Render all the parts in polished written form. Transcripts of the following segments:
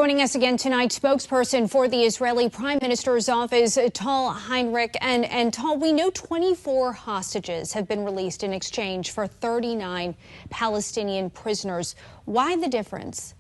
Joining us again tonight, spokesperson for the Israeli Prime Minister's office, Tal Heinrich. And Tal, we know 24 hostages have been released in exchange for 39 Palestinian prisoners. Why the difference?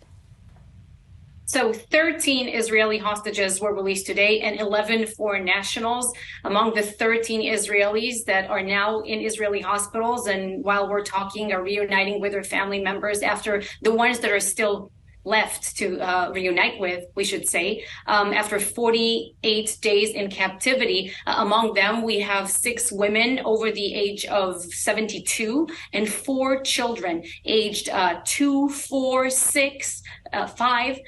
So 13 Israeli hostages were released today and 11 foreign nationals. Among the 13 Israelis that are now in Israeli hospitals and while we're talking are reuniting with their family members after the ones that are still left to reunite with, we should say, after 48 days in captivity. Among them, we have 6 women over the age of 72 and 4 children aged 2, 4, 6, 5.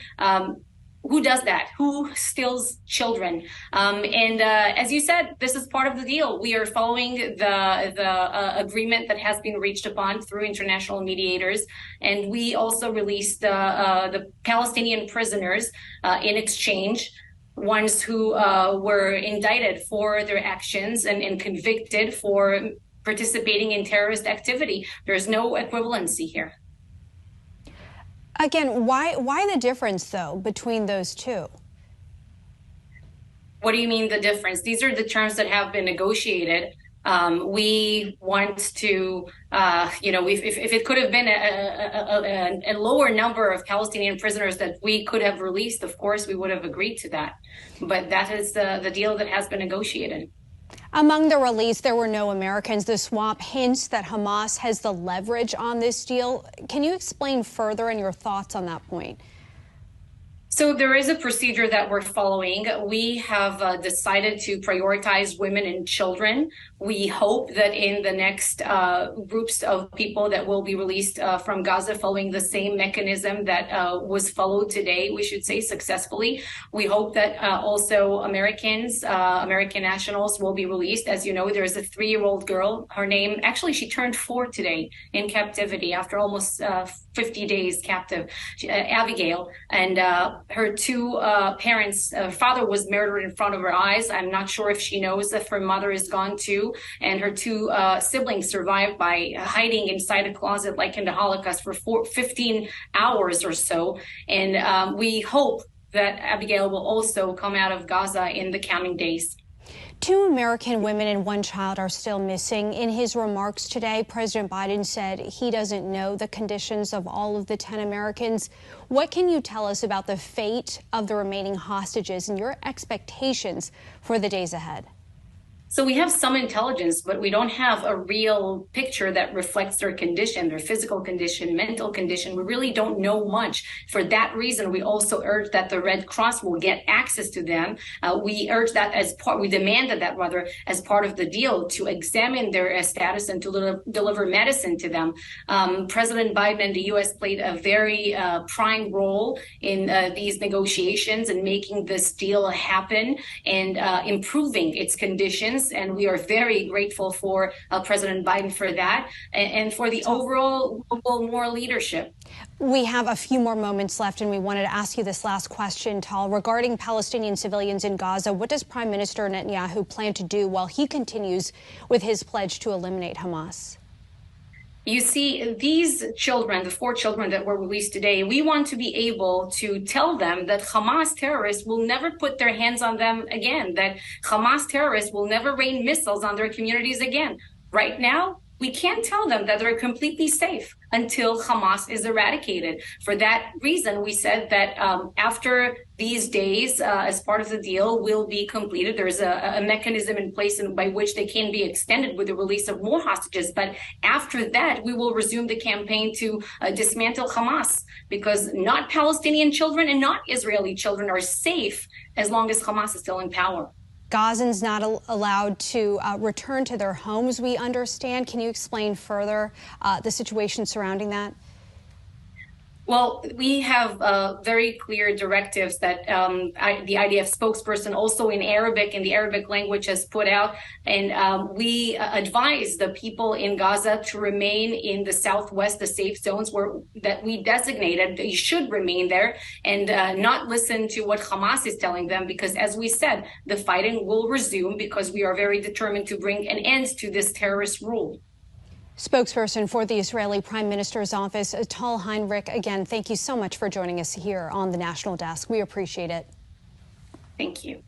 Who does that? Who steals children? As you said, this is part of the deal. We are following the agreement that has been reached upon through international mediators, and we also released the Palestinian prisoners in exchange, ones who were indicted for their actions and convicted for participating in terrorist activity. There's no equivalency here. Again, why the difference, though, between those two? What do you mean the difference? These are the terms that have been negotiated. We want to, if it could have been a lower number of Palestinian prisoners that we could have released, of course, we would have agreed to that. But that is the deal that has been negotiated. Among the release, there were no Americans. The swap hints that Hamas has the leverage on this deal. Can you explain further and your thoughts on that point? So there is a procedure that we're following. We have decided to prioritize women and children. We hope that in the next groups of people that will be released from Gaza following the same mechanism that was followed today, we should say successfully. We hope that also American nationals will be released. As you know, there's a 3-year-old girl. Her name, actually, she turned 4 today in captivity after almost 50 days captive, Abigail. And her 2 parents, father was murdered in front of her eyes. I'm not sure if she knows if her mother is gone too. And her 2 siblings survived by hiding inside a closet like in the Holocaust for 15 hours or so. And we hope that Abigail will also come out of Gaza in the coming days. 2 American women and 1 child are still missing. In his remarks today, President Biden said he doesn't know the conditions of all of the 10 Americans. What can you tell us about the fate of the remaining hostages and your expectations for the days ahead? So we have some intelligence, but we don't have a real picture that reflects their condition, their physical condition, mental condition. We really don't know much. For that reason, we also urge that the Red Cross will get access to them. We urge that we demanded that rather as part of the deal to examine their status and to deliver medicine to them. President Biden and the U.S. played a very prime role in these negotiations and making this deal happen and improving its conditions. And we are very grateful for President Biden for that and for the overall global moral leadership. We have a few more moments left, and we wanted to ask you this last question, Tal. Regarding Palestinian civilians in Gaza, what does Prime Minister Netanyahu plan to do while he continues with his pledge to eliminate Hamas? You see, these children, the 4 children that were released today, we want to be able to tell them that Hamas terrorists will never put their hands on them again, that Hamas terrorists will never rain missiles on their communities again. Right now, we can't tell them that they're completely safe until Hamas is eradicated. For that reason, we said that after these days, as part of the deal, will be completed. There's a mechanism in place by which they can be extended with the release of more hostages. But after that, we will resume the campaign to dismantle Hamas, because not Palestinian children and not Israeli children are safe as long as Hamas is still in power. Gazans not allowed to return to their homes, we understand. Can you explain further the situation surrounding that? Well, we have very clear directives that the IDF spokesperson also in the Arabic language has put out. And we advise the people in Gaza to remain in the southwest, the safe zones that we designated. They should remain there and not listen to what Hamas is telling them, because as we said, the fighting will resume because we are very determined to bring an end to this terrorist rule. Spokesperson for the Israeli Prime Minister's office, Tal Heinrich, again, thank you so much for joining us here on the National Desk. We appreciate it. Thank you.